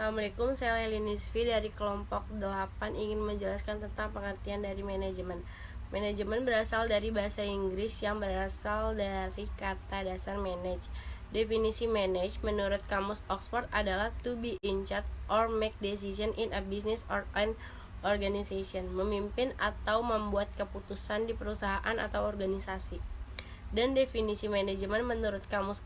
Assalamualaikum, saya Leli Nisfi dari kelompok 8 ingin menjelaskan tentang pengertian dari manajemen. Manajemen berasal dari bahasa Inggris yang berasal dari kata dasar manage. Definisi manage menurut Kamus Oxford adalah to be in charge or make decision in a business or an organization, memimpin atau membuat keputusan di perusahaan atau organisasi. Dan definisi manajemen menurut Kamus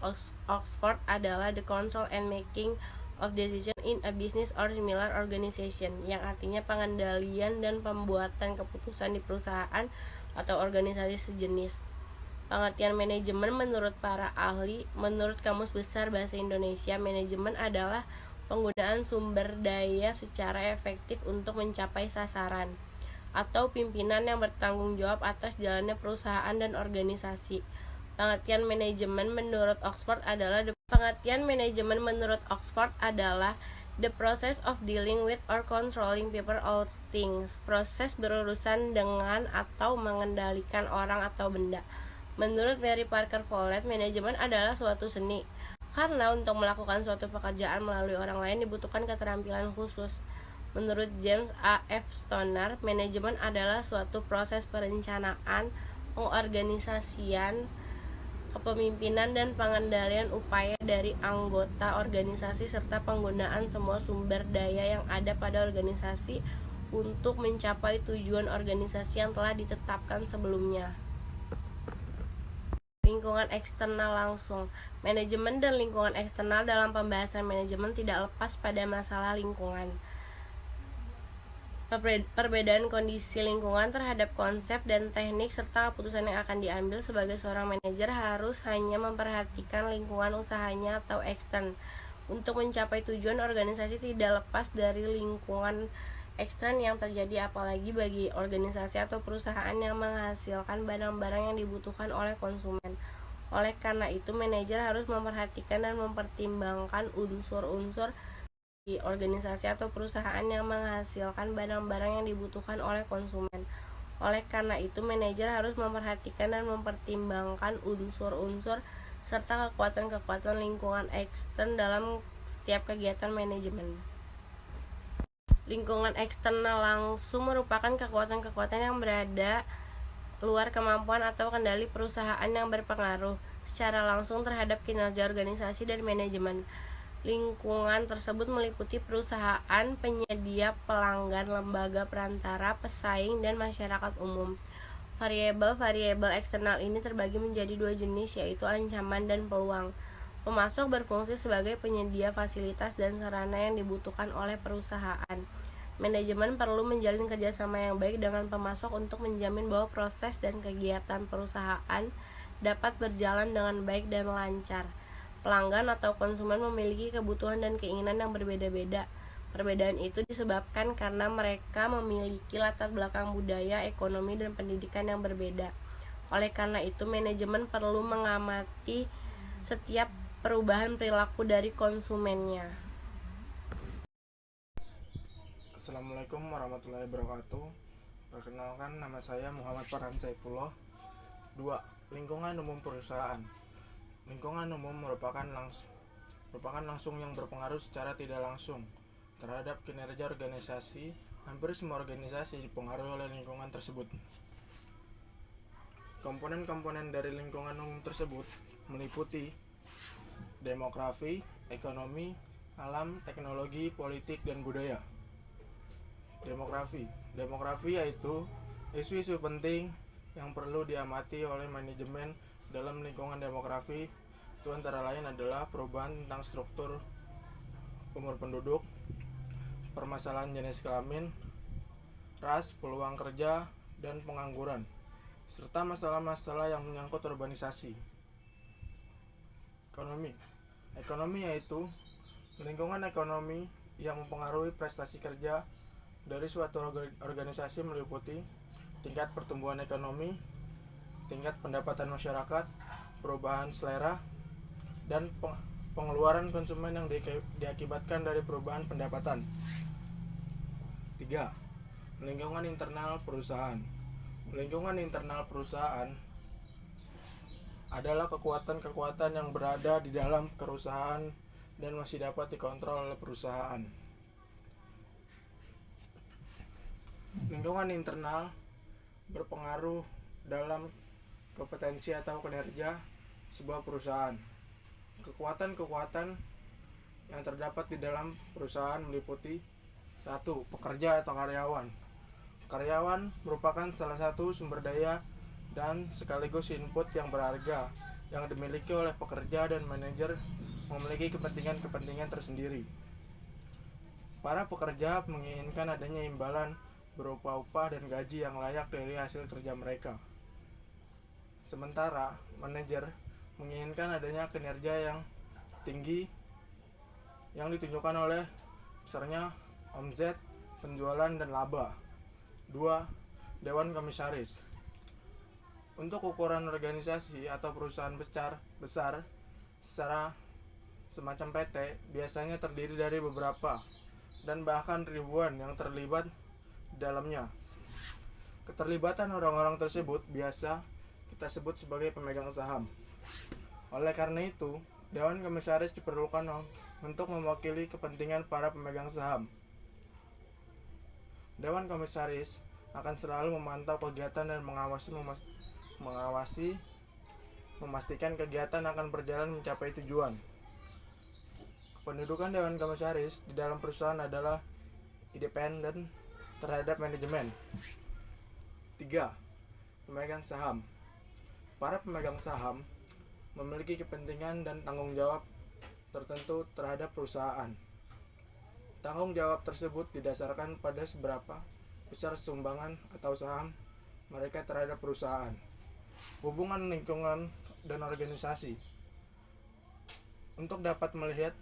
Oxford adalah the control and making of decision in a business or similar organization, yang artinya pengendalian dan pembuatan keputusan di perusahaan atau organisasi sejenis. Pengertian manajemen menurut para ahli, menurut Kamus Besar Bahasa Indonesia, manajemen adalah penggunaan sumber daya secara efektif untuk mencapai sasaran, atau pimpinan yang bertanggung jawab atas jalannya perusahaan dan organisasi. Pengertian manajemen menurut Oxford adalah the process of dealing with or controlling people or things, proses berurusan dengan atau mengendalikan orang atau benda. Menurut Mary Parker Follett, manajemen adalah suatu seni, karena untuk melakukan suatu pekerjaan melalui orang lain dibutuhkan keterampilan khusus. Menurut James A. F. Stoner, manajemen adalah suatu proses perencanaan, pengorganisasian, kepemimpinan, dan pengendalian upaya dari anggota organisasi serta penggunaan semua sumber daya yang ada pada organisasi untuk mencapai tujuan organisasi yang telah ditetapkan sebelumnya. Lingkungan eksternal langsung. Manajemen dan lingkungan eksternal dalam pembahasan manajemen tidak lepas pada masalah lingkungan. Perbedaan kondisi lingkungan terhadap konsep dan teknik serta keputusan yang akan diambil sebagai seorang manajer harus hanya memperhatikan lingkungan usahanya atau ekstern. Untuk mencapai tujuan organisasi tidak lepas dari lingkungan ekstern yang terjadi, apalagi bagi organisasi atau perusahaan yang menghasilkan barang-barang yang dibutuhkan oleh konsumen. Oleh karena itu, manajer harus memperhatikan dan mempertimbangkan unsur-unsur di organisasi atau perusahaan yang menghasilkan barang-barang yang dibutuhkan oleh konsumen. Oleh karena itu, manajer harus memperhatikan dan mempertimbangkan unsur-unsur serta kekuatan-kekuatan lingkungan ekstern dalam setiap kegiatan manajemen. Lingkungan eksternal langsung merupakan kekuatan-kekuatan yang berada luar kemampuan atau kendali perusahaan yang berpengaruh secara langsung terhadap kinerja organisasi dan manajemen. Lingkungan tersebut meliputi perusahaan, penyedia, pelanggan, lembaga perantara, pesaing, dan masyarakat umum. Variabel-variabel eksternal ini terbagi menjadi dua jenis, yaitu ancaman dan peluang. Pemasok berfungsi sebagai penyedia fasilitas dan sarana yang dibutuhkan oleh perusahaan. Manajemen perlu menjalin kerjasama yang baik dengan pemasok untuk menjamin bahwa proses dan kegiatan perusahaan dapat berjalan dengan baik dan lancar. Pelanggan atau konsumen memiliki kebutuhan dan keinginan yang berbeda-beda. Perbedaan itu disebabkan karena mereka memiliki latar belakang budaya, ekonomi, dan pendidikan yang berbeda. Oleh karena itu, manajemen perlu mengamati setiap perubahan perilaku dari konsumennya. Assalamualaikum warahmatullahi wabarakatuh. Perkenalkan, nama saya Muhammad Farhan Saifullah. 2. Lingkungan umum perusahaan. Lingkungan umum merupakan langsung yang berpengaruh secara tidak langsung terhadap kinerja organisasi. Hampir semua organisasi dipengaruhi oleh lingkungan tersebut. Komponen-komponen dari lingkungan umum tersebut meliputi demografi, ekonomi, alam, teknologi, politik, dan budaya. Demografi yaitu isu-isu penting yang perlu diamati oleh manajemen dalam lingkungan demografi. Itu antara lain adalah perubahan tentang struktur umur penduduk, permasalahan jenis kelamin, ras, peluang kerja, dan pengangguran, serta masalah-masalah yang menyangkut urbanisasi. Ekonomi yaitu lingkungan ekonomi yang mempengaruhi prestasi kerja dari suatu organisasi, meliputi tingkat pertumbuhan ekonomi, tingkat pendapatan masyarakat, perubahan selera, dan pengeluaran konsumen yang diakibatkan dari perubahan pendapatan. 3. Lingkungan internal perusahaan. Lingkungan internal perusahaan adalah kekuatan-kekuatan yang berada di dalam perusahaan dan masih dapat dikontrol oleh perusahaan. Lingkungan internal berpengaruh dalam kompetensi atau kinerja sebuah perusahaan. Kekuatan-kekuatan yang terdapat di dalam perusahaan meliputi: 1. Pekerja atau karyawan. Karyawan merupakan salah satu sumber daya dan sekaligus input yang berharga yang dimiliki oleh pekerja, dan manajer memiliki kepentingan-kepentingan tersendiri. Para pekerja menginginkan adanya imbalan berupa upah dan gaji yang layak dari hasil kerja mereka. Sementara manajer menginginkan adanya kinerja yang tinggi yang ditunjukkan oleh besarnya omset, penjualan, dan laba. 2. Dewan Komisaris. Untuk ukuran organisasi atau perusahaan besar secara semacam PT biasanya terdiri dari beberapa dan bahkan ribuan yang terlibat di dalamnya. Keterlibatan orang-orang tersebut biasa kita sebut sebagai pemegang saham. Oleh karena itu, Dewan Komisaris diperlukan untuk mewakili kepentingan para pemegang saham. Dewan Komisaris akan selalu memantau kegiatan dan memastikan kegiatan akan berjalan mencapai tujuan. Kependudukan Dewan Komisaris di dalam perusahaan adalah independen terhadap manajemen. 3. Pemegang saham. Para pemegang saham memiliki kepentingan dan tanggung jawab tertentu terhadap perusahaan. Tanggung jawab tersebut didasarkan pada seberapa besar sumbangan atau saham mereka terhadap perusahaan. Hubungan lingkungan dan organisasi. Untuk dapat melihat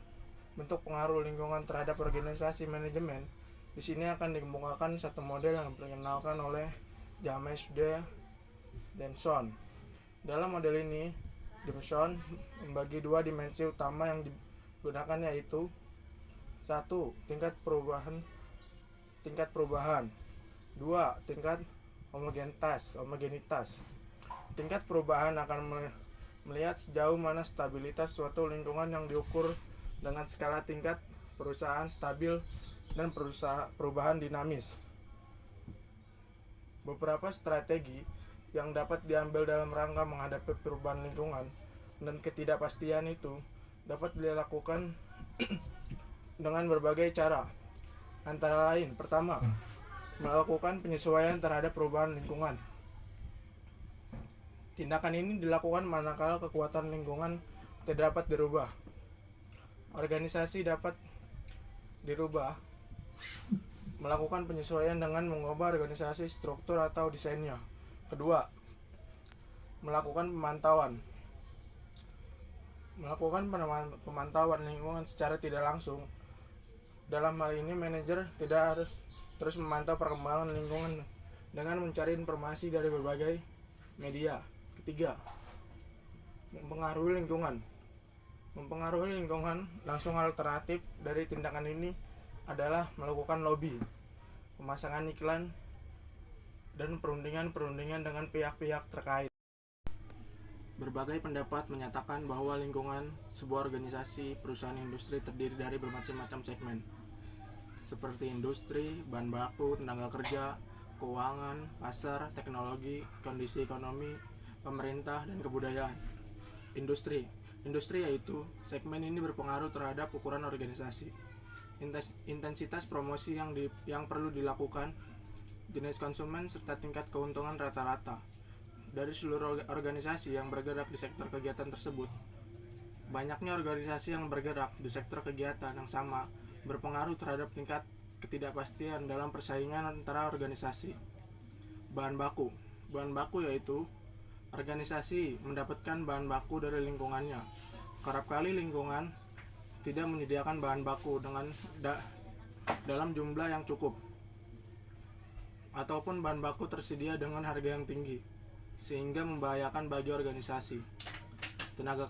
bentuk pengaruh lingkungan terhadap organisasi manajemen, di sini akan dikemukakan satu model yang diperkenalkan oleh James dan Son. Dalam model ini, Son membagi dua dimensi utama yang digunakan, yaitu 1. Tingkat perubahan. 2. Tingkat homogenitas. Tingkat perubahan akan melihat sejauh mana stabilitas suatu lingkungan yang diukur dengan skala tingkat perusahaan stabil dan perubahan dinamis. Beberapa strategi yang dapat diambil dalam rangka menghadapi perubahan lingkungan dan ketidakpastian itu dapat dilakukan dengan berbagai cara. Antara lain, pertama, melakukan penyesuaian terhadap perubahan lingkungan. Tindakan ini dilakukan manakala kekuatan lingkungan tidak dapat dirubah. Organisasi dapat dirubah. Melakukan penyesuaian dengan mengubah organisasi, struktur, atau desainnya. Kedua, melakukan pemantauan. Melakukan pemantauan lingkungan secara tidak langsung. Dalam hal ini, manajer tidak harus terus memantau perkembangan lingkungan dengan mencari informasi dari berbagai media. Ketiga, mempengaruhi lingkungan. Langsung alternatif dari tindakan ini adalah melakukan lobby, pemasangan iklan, dan perundingan dengan pihak-pihak terkait. Berbagai pendapat menyatakan bahwa lingkungan sebuah organisasi perusahaan industri terdiri dari bermacam-macam segmen, seperti industri, bahan baku, tenaga kerja, keuangan, pasar, teknologi, kondisi ekonomi, pemerintah, dan kebudayaan. Industri yaitu segmen ini berpengaruh terhadap ukuran organisasi, intensitas promosi yang perlu dilakukan, jenis konsumen, serta tingkat keuntungan rata-rata dari seluruh organisasi yang bergerak di sektor kegiatan tersebut. Banyaknya organisasi yang bergerak di sektor kegiatan yang sama berpengaruh terhadap tingkat ketidakpastian dalam persaingan antara organisasi. Bahan baku yaitu organisasi mendapatkan bahan baku dari lingkungannya. Kerap kali lingkungan tidak menyediakan bahan baku dalam jumlah yang cukup, ataupun bahan baku tersedia dengan harga yang tinggi, sehingga membahayakan bagi organisasi. Tenaga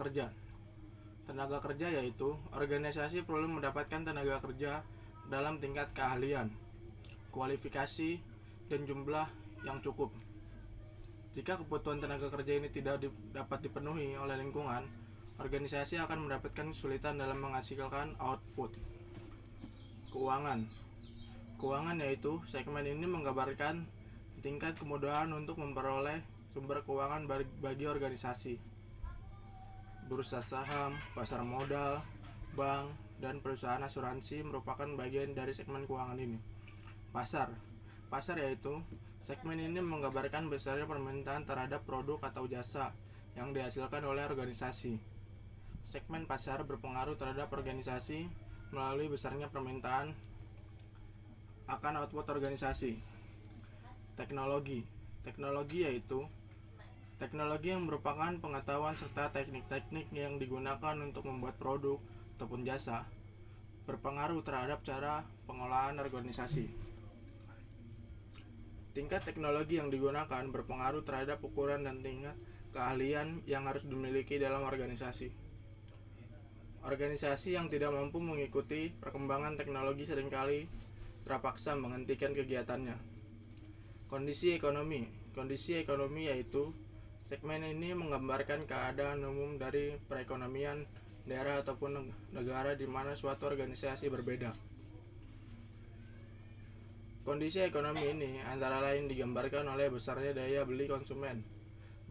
kerja yaitu organisasi perlu mendapatkan tenaga kerja dalam tingkat keahlian, kualifikasi, dan jumlah yang cukup. Jika kebutuhan tenaga kerja ini tidak dapat dipenuhi oleh lingkungan, organisasi akan mendapatkan kesulitan dalam menghasilkan output. Keuangan keuangan, yaitu segmen ini menggambarkan tingkat kemudahan untuk memperoleh sumber keuangan bagi organisasi. Bursa saham, pasar modal, bank, dan perusahaan asuransi merupakan bagian dari segmen keuangan ini. Pasar yaitu segmen ini menggambarkan besarnya permintaan terhadap produk atau jasa yang dihasilkan oleh organisasi. Segmen pasar berpengaruh terhadap organisasi melalui besarnya permintaan akan output organisasi. Teknologi yaitu teknologi yang merupakan pengetahuan serta teknik-teknik yang digunakan untuk membuat produk ataupun jasa berpengaruh terhadap cara pengolahan organisasi. Tingkat teknologi yang digunakan berpengaruh terhadap ukuran dan tingkat keahlian yang harus dimiliki dalam organisasi. Organisasi yang tidak mampu mengikuti perkembangan teknologi seringkali terpaksa menghentikan kegiatannya. Kondisi ekonomi yaitu segmen ini menggambarkan keadaan umum dari perekonomian daerah ataupun negara di mana suatu organisasi berbeda. Kondisi ekonomi ini antara lain digambarkan oleh besarnya daya beli konsumen,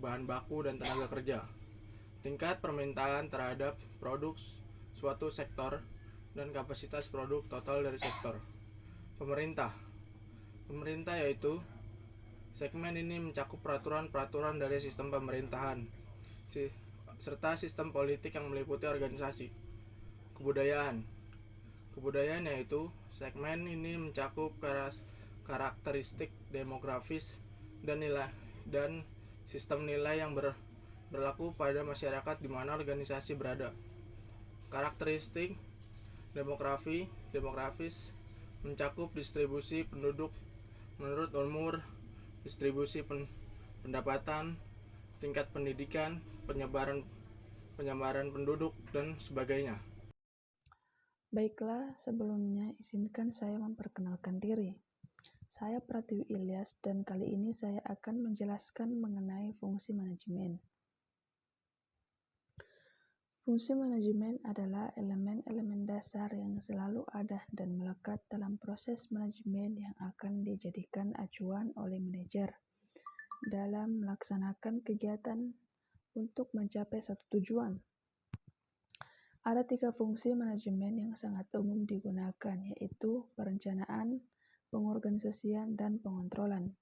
bahan baku dan tenaga kerja, tingkat permintaan terhadap produk suatu sektor, dan kapasitas produk total dari sektor. Pemerintah yaitu segmen ini mencakup peraturan-peraturan dari sistem pemerintahan serta sistem politik yang meliputi organisasi. Kebudayaan yaitu segmen ini mencakup karakteristik demografis dan sistem nilai yang berlaku pada masyarakat di mana organisasi berada. Karakteristik demografis mencakup distribusi penduduk menurut umur, distribusi pendapatan, tingkat pendidikan, penyebaran penduduk, dan sebagainya. Baiklah, sebelumnya izinkan saya memperkenalkan diri. Saya Pratiwi Ilyas dan kali ini saya akan menjelaskan mengenai fungsi manajemen. Fungsi manajemen adalah elemen-elemen dasar yang selalu ada dan melekat dalam proses manajemen yang akan dijadikan acuan oleh manajer dalam melaksanakan kegiatan untuk mencapai suatu tujuan. Ada 3 fungsi manajemen yang sangat umum digunakan, yaitu perencanaan, pengorganisasian, dan pengontrolan.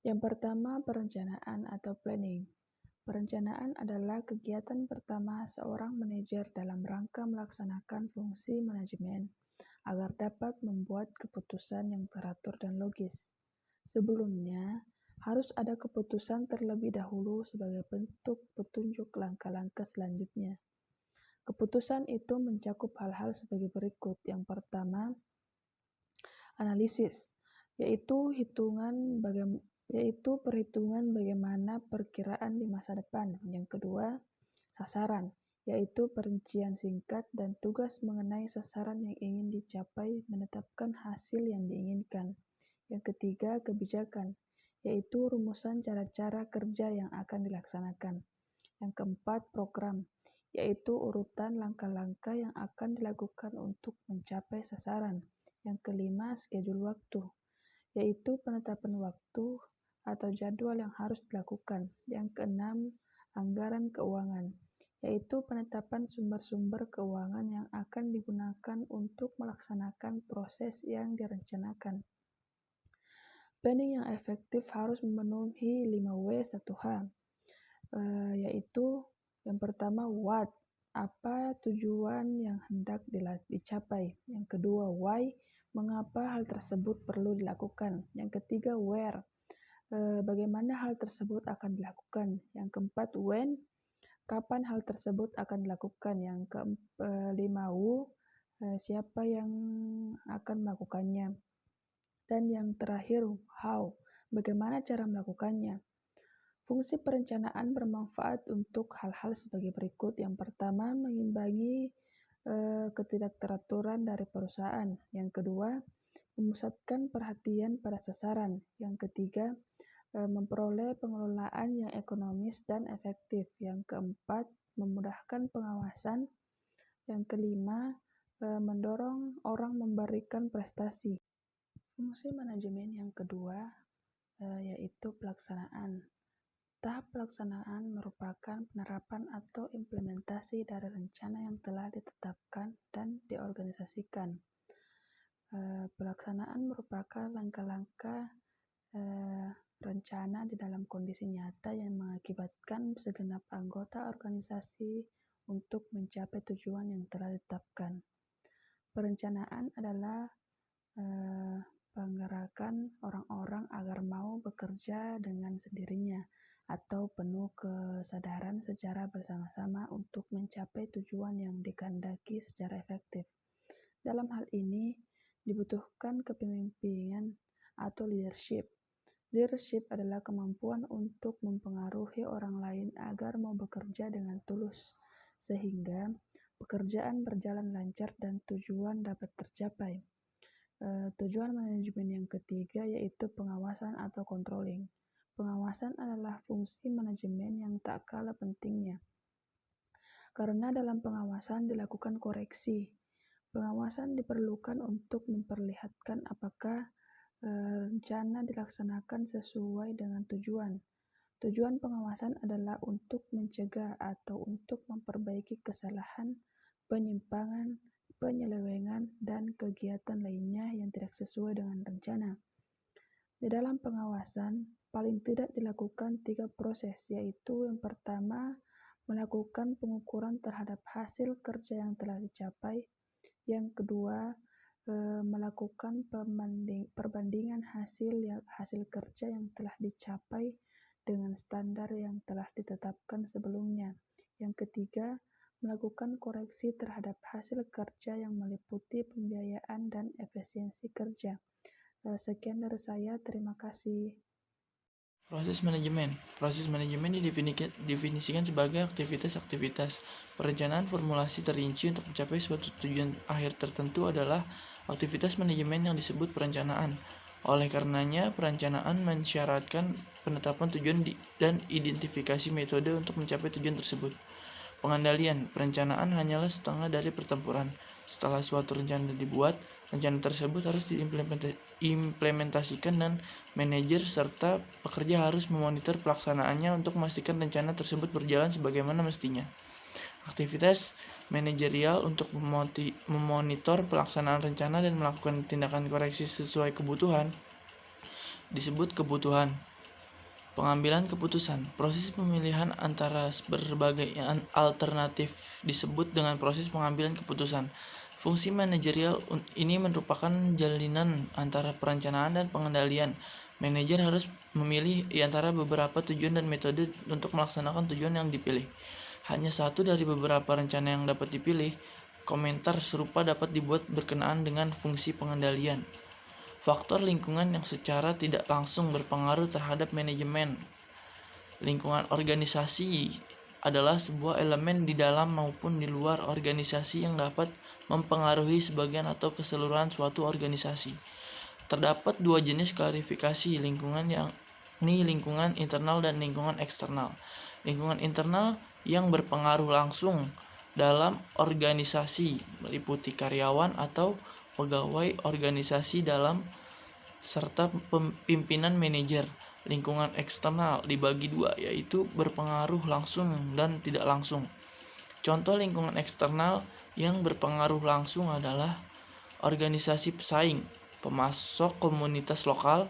Yang pertama, perencanaan atau planning. Perencanaan adalah kegiatan pertama seorang manajer dalam rangka melaksanakan fungsi manajemen agar dapat membuat keputusan yang teratur dan logis. Sebelumnya, harus ada keputusan terlebih dahulu sebagai bentuk petunjuk langkah-langkah selanjutnya. Keputusan itu mencakup hal-hal sebagai berikut. Yang pertama, analisis, yaitu perhitungan bagaimana perkiraan di masa depan. Yang kedua, sasaran, yaitu perincian singkat dan tugas mengenai sasaran yang ingin dicapai, menetapkan hasil yang diinginkan. Yang ketiga, kebijakan, yaitu rumusan cara-cara kerja yang akan dilaksanakan. Yang keempat, program, yaitu urutan langkah-langkah yang akan dilakukan untuk mencapai sasaran. Yang kelima, schedule waktu, yaitu penetapan waktu atau jadwal yang harus dilakukan. Yang keenam, anggaran keuangan, yaitu penetapan sumber-sumber keuangan yang akan digunakan untuk melaksanakan proses yang direncanakan. Planning yang efektif harus memenuhi 5W1H, yaitu yang pertama, what, apa tujuan yang hendak dicapai. Yang kedua, why, mengapa hal tersebut perlu dilakukan. Yang ketiga, where, bagaimana hal tersebut akan dilakukan. Yang keempat, when, kapan hal tersebut akan dilakukan. Yang kelima, who, siapa yang akan melakukannya. Dan yang terakhir, how, bagaimana cara melakukannya. Fungsi perencanaan bermanfaat untuk hal-hal sebagai berikut. Yang pertama, mengimbangi ketidakteraturan dari perusahaan. Yang kedua, memusatkan perhatian pada sasaran. Yang ketiga, memperoleh pengelolaan yang ekonomis dan efektif. Yang keempat, memudahkan pengawasan. Yang kelima, mendorong orang memberikan prestasi. Fungsi manajemen yang kedua yaitu pelaksanaan. Tahap pelaksanaan merupakan penerapan atau implementasi dari rencana yang telah ditetapkan dan diorganisasikan. Pelaksanaan merupakan langkah-langkah rencana di dalam kondisi nyata yang mengakibatkan segenap anggota organisasi untuk mencapai tujuan yang telah ditetapkan. Perencanaan adalah penggerakan orang-orang agar mau bekerja dengan sendirinya atau penuh kesadaran secara bersama-sama untuk mencapai tujuan yang dikehendaki secara efektif. Dalam hal ini, dibutuhkan kepemimpinan atau leadership. Leadership adalah kemampuan untuk mempengaruhi orang lain agar mau bekerja dengan tulus, sehingga pekerjaan berjalan lancar dan tujuan dapat tercapai. Tujuan manajemen yang ketiga yaitu pengawasan atau controlling. Pengawasan adalah fungsi manajemen yang tak kalah pentingnya. Karena dalam pengawasan dilakukan koreksi. Pengawasan diperlukan untuk memperlihatkan apakah rencana dilaksanakan sesuai dengan tujuan. Tujuan pengawasan adalah untuk mencegah atau untuk memperbaiki kesalahan, penyimpangan, penyelewengan, dan kegiatan lainnya yang tidak sesuai dengan rencana. Di dalam pengawasan, paling tidak dilakukan 3 proses, yaitu yang pertama, melakukan pengukuran terhadap hasil kerja yang telah dicapai. Yang kedua, melakukan perbandingan hasil kerja yang telah dicapai dengan standar yang telah ditetapkan sebelumnya. Yang ketiga, melakukan koreksi terhadap hasil kerja yang meliputi pembiayaan dan efisiensi kerja. Sekian dari saya, terima kasih. Proses manajemen. Proses manajemen didefinisikan sebagai aktivitas-aktivitas perencanaan formulasi terinci untuk mencapai suatu tujuan akhir tertentu adalah aktivitas manajemen yang disebut perencanaan. Oleh karenanya, perencanaan mensyaratkan penetapan tujuan dan identifikasi metode untuk mencapai tujuan tersebut. Pengandalian. Perencanaan hanyalah setengah dari pertempuran. Setelah suatu rencana dibuat, rencana tersebut harus diimplementasikan dan manajer serta pekerja harus memonitor pelaksanaannya untuk memastikan rencana tersebut berjalan sebagaimana mestinya. Aktivitas manajerial untuk memonitor pelaksanaan rencana dan melakukan tindakan koreksi sesuai kebutuhan disebut kebutuhan. Pengambilan keputusan. Proses pemilihan antara berbagai alternatif disebut dengan proses pengambilan keputusan. Fungsi manajerial ini merupakan jalinan antara perencanaan dan pengendalian. Manajer harus memilih di antara beberapa tujuan dan metode untuk melaksanakan tujuan yang dipilih. Hanya satu dari beberapa rencana yang dapat dipilih. Komentar serupa dapat dibuat berkenaan dengan fungsi pengendalian. Faktor lingkungan yang secara tidak langsung berpengaruh terhadap manajemen. Lingkungan organisasi adalah sebuah elemen di dalam maupun di luar organisasi yang dapat mempengaruhi sebagian atau keseluruhan suatu organisasi. Terdapat 2 jenis klarifikasi lingkungan, yakni lingkungan internal dan lingkungan eksternal. Lingkungan internal yang berpengaruh langsung dalam organisasi meliputi karyawan atau pegawai organisasi dalam serta pimpinan manajer. Lingkungan eksternal dibagi 2, yaitu berpengaruh langsung dan tidak langsung. Contoh lingkungan eksternal yang berpengaruh langsung adalah organisasi pesaing, pemasok komunitas lokal,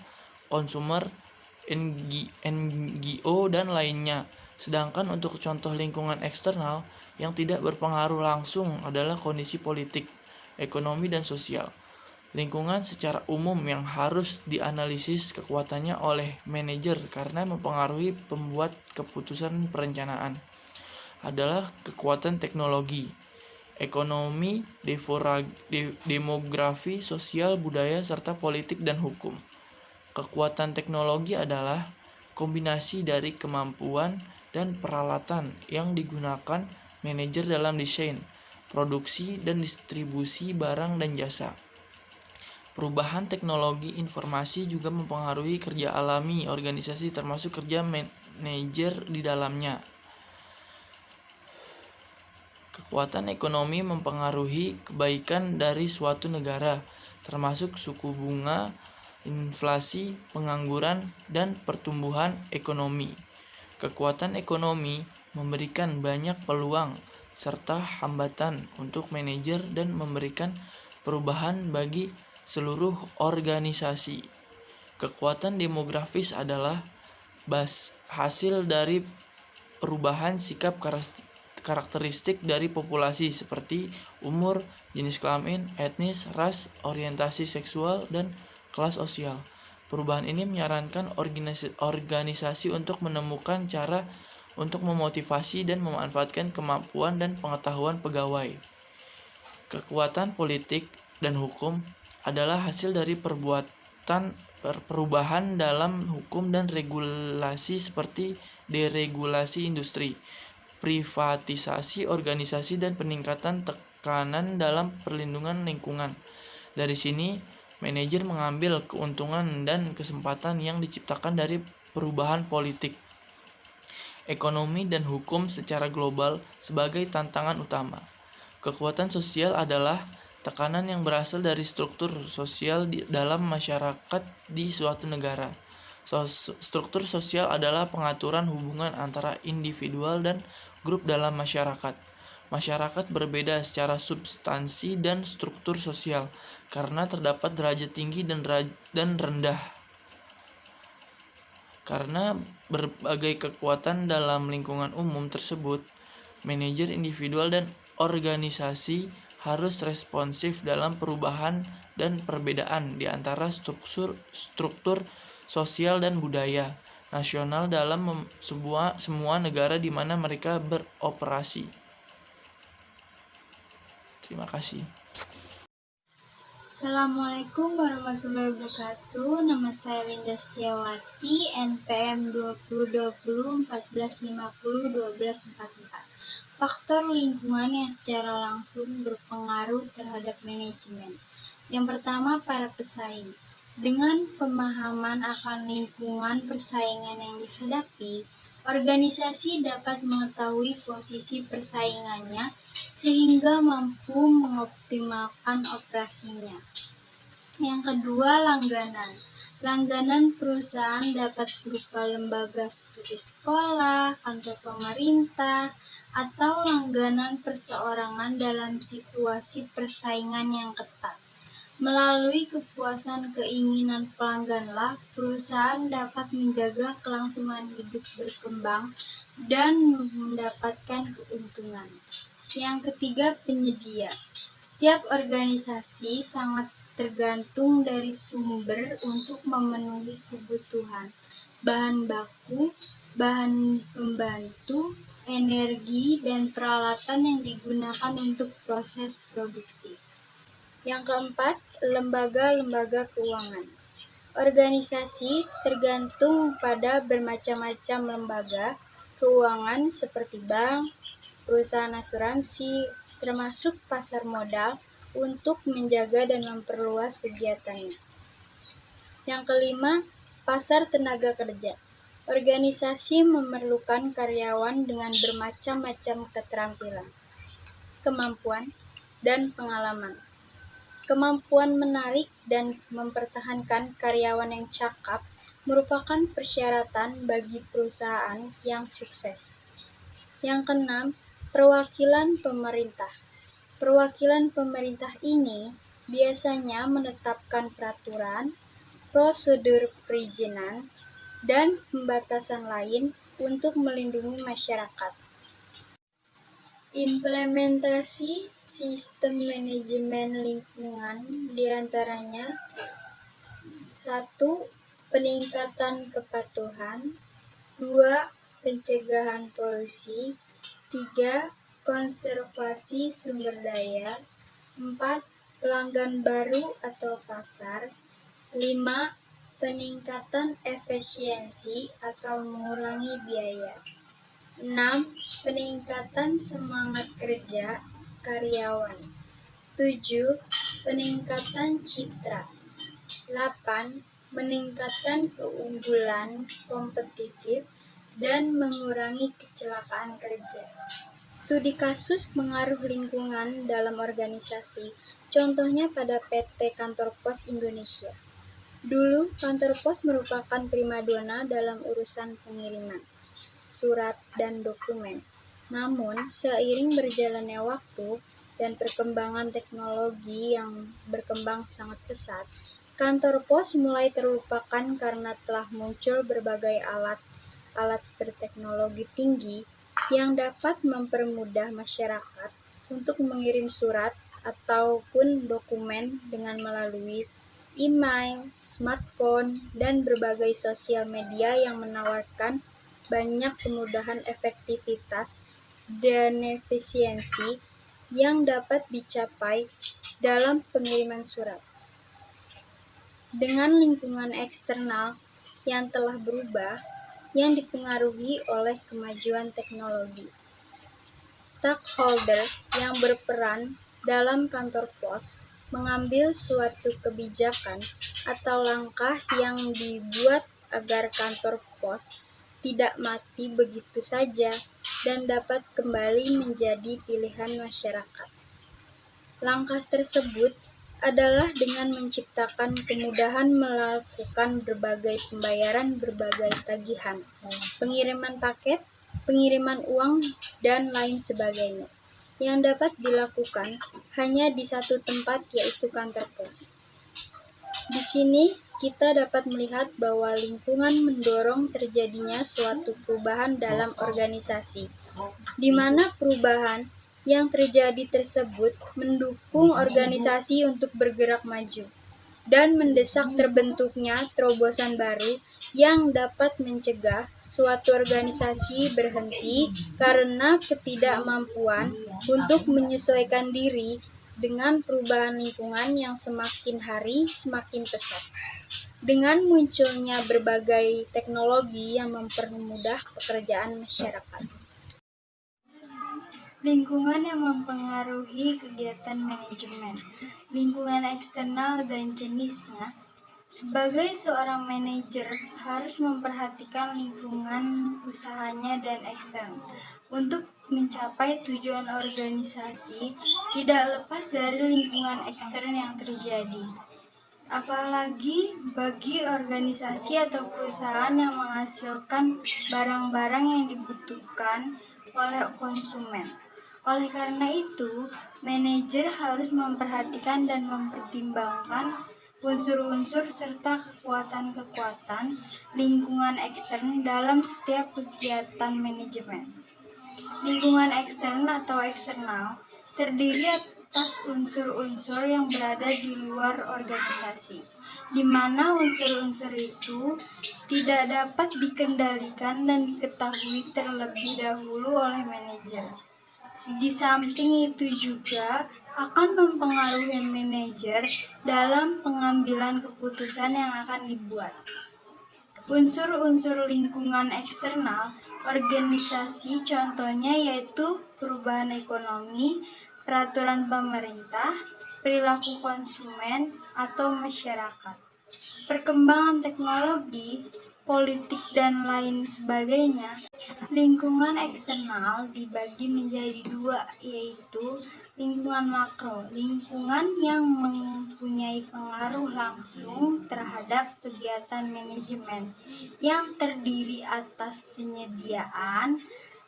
konsumer, NGO, dan lainnya. Sedangkan untuk contoh lingkungan eksternal yang tidak berpengaruh langsung adalah kondisi politik, ekonomi, dan sosial. Lingkungan secara umum yang harus dianalisis kekuatannya oleh manajer karena mempengaruhi pembuat keputusan perencanaan adalah kekuatan teknologi, ekonomi, demografi, sosial, budaya, serta politik dan hukum. Kekuatan teknologi adalah kombinasi dari kemampuan dan peralatan yang digunakan manajer dalam desain, produksi, dan distribusi barang dan jasa. Perubahan teknologi informasi juga mempengaruhi kerja alami organisasi termasuk kerja manajer di dalamnya. Kekuatan ekonomi mempengaruhi kebaikan dari suatu negara, termasuk suku bunga inflasi, pengangguran, dan pertumbuhan ekonomi. Kekuatan ekonomi memberikan banyak peluang serta hambatan untuk manajer dan memberikan perubahan bagi seluruh organisasi. Kekuatan demografis adalah hasil dari perubahan sikap karakteristik dari populasi seperti umur, jenis kelamin, etnis, ras, orientasi seksual, dan kelas sosial. Perubahan ini menyarankan organisasi untuk menemukan cara untuk memotivasi dan memanfaatkan kemampuan dan pengetahuan pegawai. Kekuatan politik dan hukum adalah hasil dari perubahan dalam hukum dan regulasi seperti deregulasi industri, privatisasi organisasi, dan peningkatan tekanan dalam perlindungan lingkungan. Dari sini, manajer mengambil keuntungan dan kesempatan yang diciptakan dari perubahan politik, ekonomi, dan hukum secara global sebagai tantangan utama. Kekuatan sosial adalah tekanan yang berasal dari struktur sosial dalam masyarakat di suatu negara. Struktur sosial adalah pengaturan hubungan antara individual dan grup dalam masyarakat. Masyarakat berbeda secara substansi dan struktur sosial karena terdapat derajat tinggi dan rendah. Karena berbagai kekuatan dalam lingkungan umum tersebut, manajer individual dan organisasi harus responsif dalam perubahan dan perbedaan di antara struktur sosial dan budaya nasional dalam semua negara di mana mereka beroperasi. Terima kasih. Assalamualaikum warahmatullahi wabarakatuh. Nama saya Linda Setiawati, NPM 2020-1450-1244. Faktor lingkungan yang secara langsung berpengaruh terhadap manajemen. Yang pertama, para pesaing. Dengan pemahaman akan lingkungan persaingan yang dihadapi, organisasi dapat mengetahui posisi persaingannya sehingga mampu mengoptimalkan operasinya. Yang kedua, langganan. Langganan perusahaan dapat berupa lembaga studi sekolah, kantor pemerintah, atau langganan perseorangan dalam situasi persaingan yang ketat. Melalui kepuasan keinginan pelangganlah, perusahaan dapat menjaga kelangsungan hidup berkembang dan mendapatkan keuntungan. Yang ketiga, penyedia. Setiap organisasi sangat tergantung dari sumber untuk memenuhi kebutuhan bahan baku, bahan pembantu, energi, dan peralatan yang digunakan untuk proses produksi. Yang keempat, lembaga-lembaga keuangan. Organisasi tergantung pada bermacam-macam lembaga keuangan seperti bank, perusahaan asuransi, termasuk pasar modal untuk menjaga dan memperluas kegiatannya. Yang kelima, pasar tenaga kerja. Organisasi memerlukan karyawan dengan bermacam-macam keterampilan, kemampuan, dan pengalaman. Kemampuan menarik dan mempertahankan karyawan yang cakap merupakan persyaratan bagi perusahaan yang sukses. Yang keenam, perwakilan pemerintah. Perwakilan pemerintah ini biasanya menetapkan peraturan, prosedur perizinan, dan pembatasan lain untuk melindungi masyarakat. Implementasi sistem manajemen lingkungan diantaranya 1. Peningkatan kepatuhan, 2. Pencegahan polusi, 3. Konservasi sumber daya, 4. Pelanggan baru atau pasar, 5. Peningkatan efisiensi atau mengurangi biaya, 6. Peningkatan semangat kerja karyawan, 7. Peningkatan citra, 8. Meningkatkan keunggulan kompetitif dan mengurangi kecelakaan kerja. Studi kasus pengaruh lingkungan dalam organisasi, contohnya pada PT Kantor Pos Indonesia. Dulu, kantor pos merupakan primadona dalam urusan pengiriman surat dan dokumen. Namun, seiring berjalannya waktu dan perkembangan teknologi yang berkembang sangat pesat, kantor pos mulai terlupakan karena telah muncul berbagai alat berteknologi tinggi yang dapat mempermudah masyarakat untuk mengirim surat ataupun dokumen dengan melalui email, smartphone, dan berbagai sosial media yang menawarkan banyak kemudahan, efektivitas, dan efisiensi yang dapat dicapai dalam pengiriman surat. Dengan lingkungan eksternal yang telah berubah, yang dipengaruhi oleh kemajuan teknologi. Stakeholder yang berperan dalam kantor pos mengambil suatu kebijakan atau langkah yang dibuat agar kantor pos tidak mati begitu saja dan dapat kembali menjadi pilihan masyarakat. Langkah tersebut adalah dengan menciptakan kemudahan melakukan berbagai pembayaran berbagai tagihan, pengiriman paket, pengiriman uang, dan lain sebagainya, yang dapat dilakukan hanya di satu tempat, yaitu kantor pos. Di sini kita dapat melihat bahwa lingkungan mendorong terjadinya suatu perubahan dalam organisasi, di mana perubahan yang terjadi tersebut mendukung organisasi untuk bergerak maju dan mendesak terbentuknya terobosan baru yang dapat mencegah suatu organisasi berhenti karena ketidakmampuan untuk menyesuaikan diri dengan perubahan lingkungan yang semakin hari semakin pesat. Dengan munculnya berbagai teknologi yang mempermudah pekerjaan masyarakat. Lingkungan yang mempengaruhi kegiatan manajemen, lingkungan eksternal dan jenisnya. Sebagai seorang manajer harus memperhatikan lingkungan usahanya dan eksternal. Untuk mencapai tujuan organisasi tidak lepas dari lingkungan ekstern yang terjadi. Apalagi bagi organisasi atau perusahaan yang menghasilkan barang-barang yang dibutuhkan oleh konsumen. Oleh karena itu, manajer harus memperhatikan dan mempertimbangkan unsur-unsur serta kekuatan-kekuatan lingkungan ekstern dalam setiap kegiatan manajemen. Lingkungan ekstern atau eksternal terdiri atas unsur-unsur yang berada di luar organisasi, di mana unsur-unsur itu tidak dapat dikendalikan dan diketahui terlebih dahulu oleh manajer. Di samping itu juga akan mempengaruhi manajer dalam pengambilan keputusan yang akan dibuat. Unsur-unsur lingkungan eksternal organisasi contohnya yaitu perubahan ekonomi, peraturan pemerintah, perilaku konsumen atau masyarakat, perkembangan teknologi, politik, dan lain sebagainya. Lingkungan eksternal dibagi menjadi dua, yaitu lingkungan makro, lingkungan yang mempunyai pengaruh langsung terhadap kegiatan manajemen, yang terdiri atas penyediaan,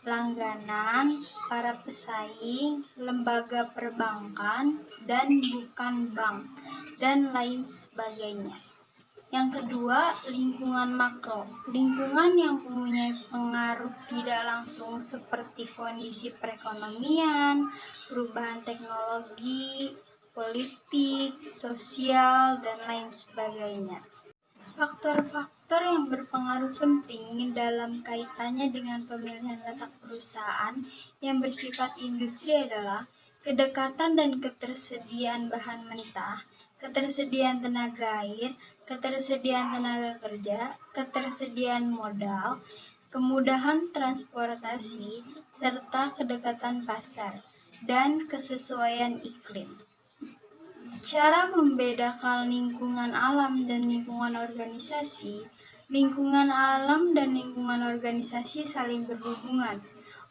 langganan, para pesaing, lembaga perbankan, dan bukan bank, dan lain sebagainya. Yang kedua, lingkungan makro, lingkungan yang mempunyai pengaruh tidak langsung seperti kondisi perekonomian, perubahan teknologi, politik, sosial, dan lain sebagainya. Faktor-faktor yang berpengaruh penting dalam kaitannya dengan pemilihan letak perusahaan yang bersifat industri adalah kedekatan dan ketersediaan bahan mentah, ketersediaan tenaga air, ketersediaan tenaga kerja, ketersediaan modal, kemudahan transportasi, serta kedekatan pasar, dan kesesuaian iklim. Cara membedakan lingkungan alam dan lingkungan organisasi. Lingkungan alam dan lingkungan organisasi saling berhubungan.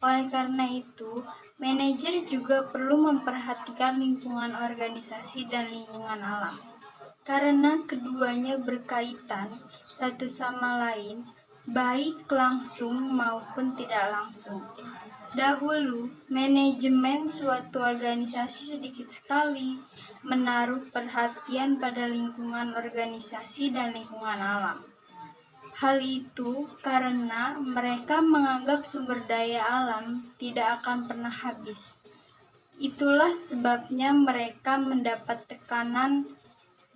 Oleh karena itu, manajer juga perlu memperhatikan lingkungan organisasi dan lingkungan alam. karena keduanya berkaitan satu sama lain, baik langsung maupun tidak langsung. Dahulu, manajemen suatu organisasi sedikit sekali menaruh perhatian pada lingkungan organisasi dan lingkungan alam. Hal itu karena mereka menganggap sumber daya alam tidak akan pernah habis. Itulah sebabnya mereka mendapat tekanan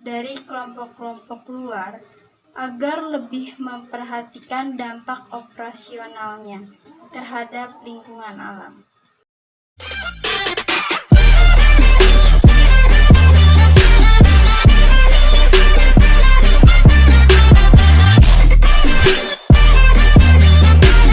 dari kelompok-kelompok luar agar lebih memperhatikan dampak operasionalnya terhadap lingkungan alam.